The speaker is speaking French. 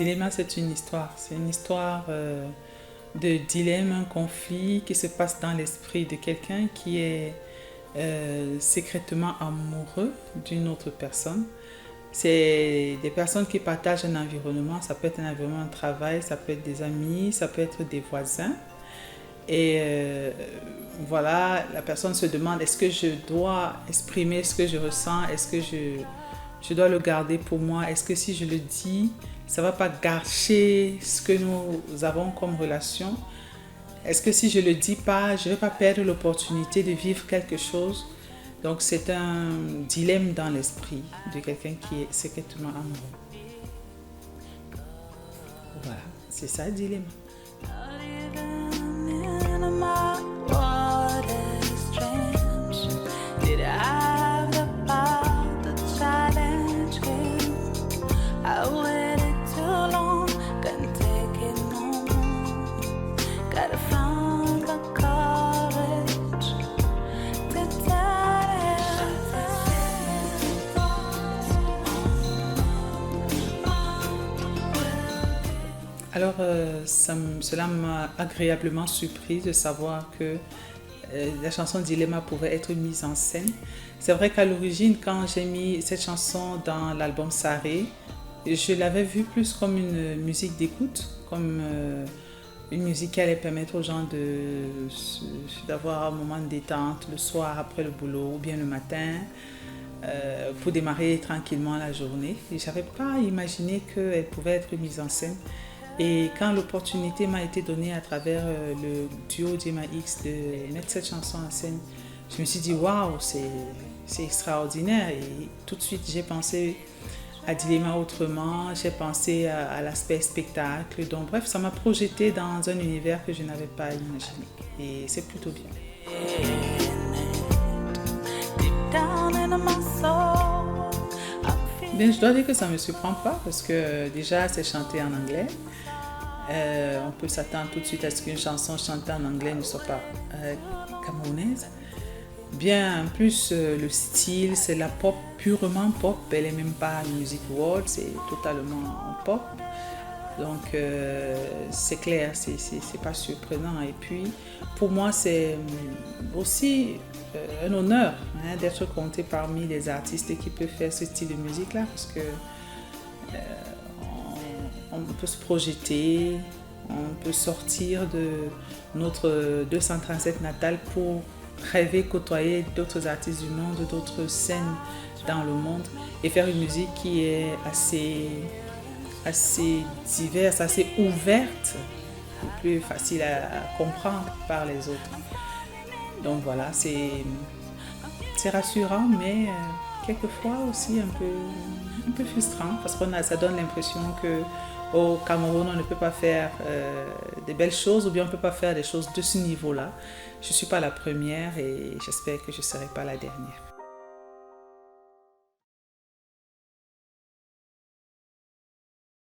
Dilemma, c'est une histoire. C'est une histoire de dilemme, un conflit qui se passe dans l'esprit de quelqu'un qui est secrètement amoureux d'une autre personne. C'est des personnes qui partagent un environnement. Ça peut être un environnement de travail, ça peut être des amis, ça peut être des voisins. Et voilà, la personne se demande, est-ce que je dois exprimer ce que je ressens? Est-ce que je dois le garder pour moi? Est-ce que si je le dis, ça ne va pas gâcher ce que nous avons comme relation? Est-ce que si je ne le dis pas, je ne vais pas perdre l'opportunité de vivre quelque chose? Donc c'est un dilemme dans l'esprit de quelqu'un qui est secrètement amoureux. Voilà, c'est ça le dilemme. Alors, cela m'a agréablement surprise de savoir que la chanson Dilemma pouvait être mise en scène. C'est vrai qu'à l'origine, quand j'ai mis cette chanson dans l'album Saré, je l'avais vue plus comme une musique d'écoute, comme une musique qui allait permettre aux gens d'avoir un moment de détente le soir après le boulot ou bien le matin. Pour démarrer tranquillement la journée. Et je n'avais pas imaginé qu'elle pouvait être mise en scène. Et quand l'opportunité m'a été donnée à travers le duo Djema X de mettre cette chanson en scène, je me suis dit waouh, c'est extraordinaire. Et tout de suite, j'ai pensé à Dilemma autrement, j'ai pensé à l'aspect spectacle. Donc bref, ça m'a projeté dans un univers que je n'avais pas imaginé. Et c'est plutôt bien. Bien, je dois dire que ça ne me surprend pas parce que déjà c'est chanté en anglais. On peut s'attendre tout de suite à ce qu'une chanson chantée en anglais ne soit pas camerounaise. Bien, en plus, le style, c'est la pop, purement pop. Elle n'est même pas music world, c'est totalement pop. Donc, c'est clair, c'est pas surprenant. Et puis, pour moi, c'est aussi un honneur d'être compté parmi les artistes qui peuvent faire ce style de musique-là, parce que on peut se projeter, on peut sortir de notre 237 natal pour rêver, côtoyer d'autres artistes du monde, d'autres scènes dans le monde et faire une musique qui est assez diverse, assez ouverte, plus facile à comprendre par les autres. Donc voilà, c'est rassurant, mais quelquefois aussi un peu frustrant parce que ça donne l'impression qu'au Cameroun, on ne peut pas faire des belles choses ou bien on ne peut pas faire des choses de ce niveau-là. Je ne suis pas la première et j'espère que je ne serai pas la dernière.